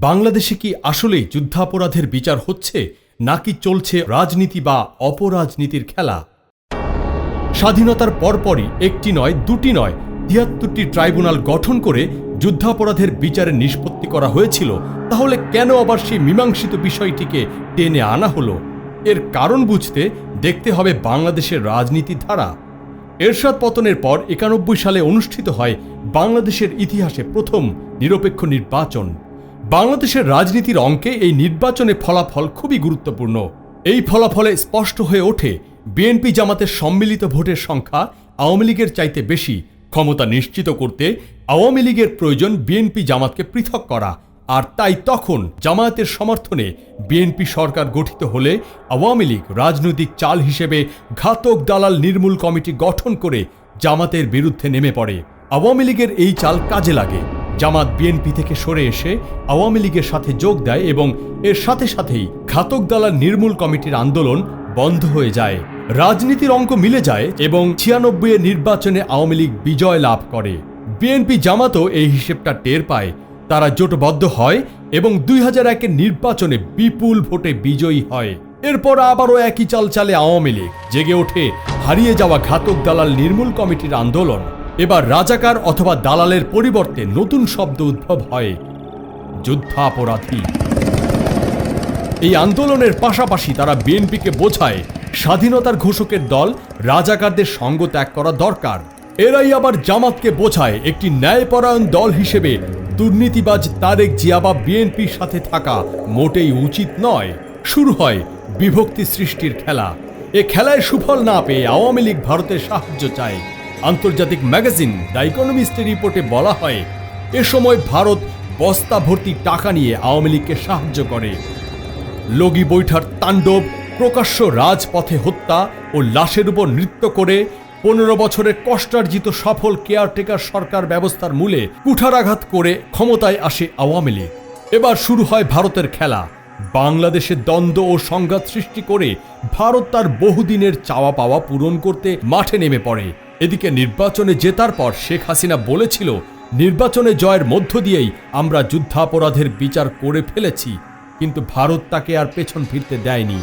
বাংলাদেশে কি আসলেই যুদ্ধাপরাধের বিচার হচ্ছে নাকি চলছে রাজনীতি বা অপরাজনীতির খেলা? স্বাধীনতার পরপরই একটি নয়, দুটি নয়, ৭৩টি ট্রাইব্যুনাল গঠন করে যুদ্ধাপরাধের বিচারের নিষ্পত্তি করা হয়েছিল। তাহলে কেন আবার সেই মীমাংসিত বিষয়টিকে টেনে আনা হলো? এর কারণ বুঝতে দেখতে হবে বাংলাদেশের রাজনীতির ধারা। এরশাদ পতনের পর ৯১ সালে অনুষ্ঠিত হয় বাংলাদেশের ইতিহাসে প্রথম নিরপেক্ষ নির্বাচন। বাংলাদেশের রাজনীতির অঙ্কে এই নির্বাচনের ফলাফল খুবই গুরুত্বপূর্ণ। এই ফলাফলে স্পষ্ট হয়ে ওঠে বিএনপি জামাতের সম্মিলিত ভোটের সংখ্যা আওয়ামী লীগের চাইতে বেশি। ক্ষমতা নিশ্চিত করতে আওয়ামী লীগের প্রয়োজন বিএনপি জামাতকে পৃথক করা, আর তাই তখন জামায়াতের সমর্থনে বিএনপি সরকার গঠিত হলে আওয়ামী লীগ রাজনৈতিক চাল হিসেবে ঘাতক দালাল নির্মূল কমিটি গঠন করে জামাতের বিরুদ্ধে নেমে পড়ে। আওয়ামী লীগের এই চাল কাজে লাগে। জামাত বিএনপি থেকে সরে এসে আওয়ামী লীগের সাথে যোগ দেয় এবং এর সাথে সাথেই ঘাতক দালাল নির্মূল কমিটির আন্দোলন বন্ধ হয়ে যায়। রাজনীতির অঙ্ক মিলে যায় এবং ৯৬ নির্বাচনে আওয়ামী লীগ বিজয় লাভ করে। বিএনপি জামাতও এই হিসেবটা টের পায়। তারা জোটবদ্ধ হয় এবং ২০০১-এর নির্বাচনে বিপুল ভোটে বিজয়ী হয়। এরপর আবারও একই চাল চালে আওয়ামী লীগ। জেগে ওঠে হারিয়ে যাওয়া ঘাতক দালাল নির্মূল কমিটির আন্দোলন। এবার রাজাকার অথবা দালালের পরিবর্তে নতুন শব্দ উদ্ভব হয়, যুদ্ধাপরাধী। এই আন্দোলনের পাশাপাশি তারা বিএনপিকে বোঝায় স্বাধীনতার ঘোষকের দল রাজাকারদের সঙ্গ ত্যাগ করা দরকার। এরাই আবার জামাতকে বোঝায় একটি ন্যায়পরায়ণ দল হিসেবে দুর্নীতিবাজ তারেক জিয়া বা বিএনপির সাথে থাকা মোটেই উচিত নয়। শুরু হয় বিভক্তি সৃষ্টির খেলা। এ খেলায় সুফল না পেয়ে আওয়ামী লীগ ভারতের সাহায্য চায়। আন্তর্জাতিক ম্যাগাজিন দ্য ইকোনমিস্টের রিপোর্টে বলা হয়, এ সময় ভারত বস্তা ভর্তি টাকা নিয়ে আওয়ামী লীগকে সাহায্য করে। লগি বৈঠার তাণ্ডব, প্রকাশ্য রাজপথে হত্যা ও লাশের উপর নৃত্য করে ১৫ বছরের কষ্টার্জিত সফল কেয়ারটেকার সরকার ব্যবস্থার মূলে কুঠারাঘাত করে ক্ষমতায় আসে আওয়ামী লীগ। এবার শুরু হয় ভারতের খেলা। বাংলাদেশে দ্বন্দ্ব ও সংঘাত সৃষ্টি করে ভারত তার বহুদিনের চাওয়া পাওয়া পূরণ করতে মাঠে নেমে পড়ে। এদিকে নির্বাচনে জেতার পর শেখ হাসিনা বলেছিল, নির্বাচনে জয়ের মধ্য দিয়েই আমরা যুদ্ধাপরাধের বিচার করে ফেলেছি, কিন্তু ভারত তাকে আর পেছন ফিরতে দেয়নি।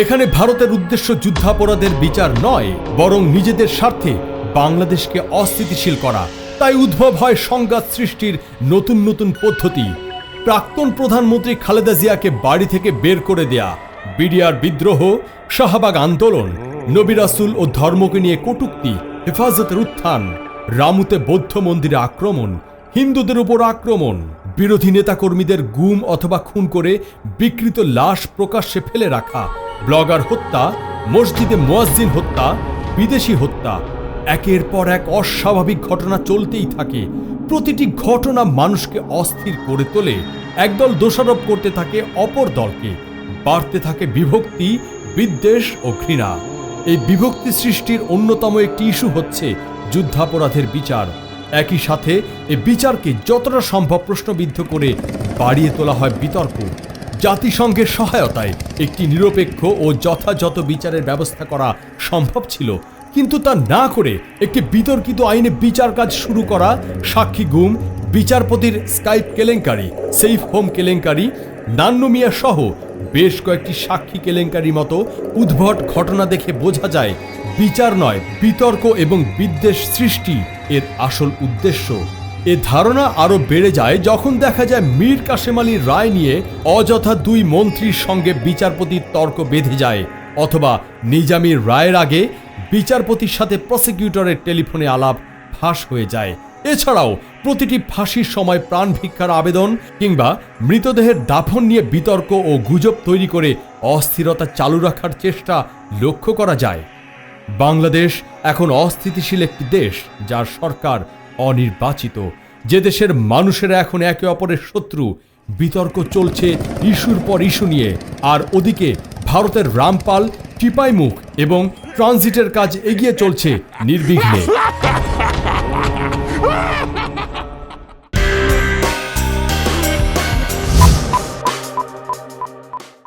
এখানে ভারতের উদ্দেশ্য যুদ্ধাপরাধের বিচার নয়, বরং নিজেদের স্বার্থে বাংলাদেশকে অস্থিতিশীল করা। তাই উদ্ভব হয় সংঘাত সৃষ্টির নতুন নতুন পদ্ধতি। প্রাক্তন প্রধানমন্ত্রী খালেদা জিয়াকে বাড়ি থেকে বের করে দেয়া, বিডিআর বিদ্রোহ, শাহবাগ আন্দোলন, নবী রাসূল ও ধর্মকে নিয়ে কটূক্তি, হেফাজতের উত্থান, রামুতে বৌদ্ধ মন্দিরে আক্রমণ, হিন্দুদের উপর আক্রমণ, বিরোধী নেতাকর্মীদের গুম অথবা খুন করে বিকৃত লাশ প্রকাশ্যে ফেলে রাখা, ব্লগার হত্যা, মসজিদে মুয়াজ্জিন হত্যা, বিদেশি হত্যা। একের পর এক অস্বাভাবিক ঘটনা চলতেই থাকে। প্রতিটি ঘটনা মানুষকে অস্থির করে তোলে। একদল দোষারোপ করতে থাকে অপর দলকে। বাড়তে থাকে বিভক্তি, বিদ্বেষ ও ঘৃণা। এই বিভক্তি সৃষ্টির অন্যতম একটি ইস্যু হচ্ছে যুদ্ধাপরাধের বিচার। একই সাথে এই বিচারকে যতটা সম্ভব প্রশ্নবিদ্ধ করে বাড়িয়ে তোলা হয় বিতর্ক। জাতিসংঘের সহায়তায় একটি নিরপেক্ষ ও যথাযথ বিচারের ব্যবস্থা করা সম্ভব ছিল, কিন্তু তা না করে একটি বিতর্কিত আইনে বিচার কাজ শুরু করা, সাক্ষী গুম, বিচারপতির স্কাইপ কেলেঙ্কারি, সেফ হোম কেলেঙ্কারি, নান্নু মিয়া সহ বেশ কয়েকটি সাক্ষী কেলেঙ্কারি মতো উদ্ভট ঘটনা দেখে বোঝা যায় বিচার নয়, বিতর্ক এবং বিদ্বেষ সৃষ্টি এর আসল উদ্দেশ্য। এ ধারণা আরো বেড়ে যায় যখন দেখা যায় মীর কাসেম আলীর রায় নিয়ে অযথা ২ মন্ত্রীর সঙ্গে বিচারপতির তর্ক বেঁধে যায়, অথবা নিজামীর রায়ের আগে বিচারপতির সাথে প্রসিকিউটরের টেলিফোনে আলাপ ফাঁস হয়ে যায়। এছাড়াও প্রতিটি ফাঁসির সময় প্রাণ ভিক্ষার আবেদন কিংবা মৃতদেহের দাফন নিয়ে বিতর্ক ও গুজব তৈরি করে অস্থিরতা চালু রাখার চেষ্টা লক্ষ্য করা যায়। বাংলাদেশ এখন অস্থিতিশীল একটি দেশ, যার সরকার অনির্বাচিত, যে দেশের মানুষেরা এখন একে অপরের শত্রু। বিতর্ক চলছে ইস্যুর পর ইস্যু নিয়ে, আর ওদিকে ভারতের রামপাল, টিপাইমুখ এবং ট্রানজিটের কাজ এগিয়ে চলছে নির্বিঘ্নে।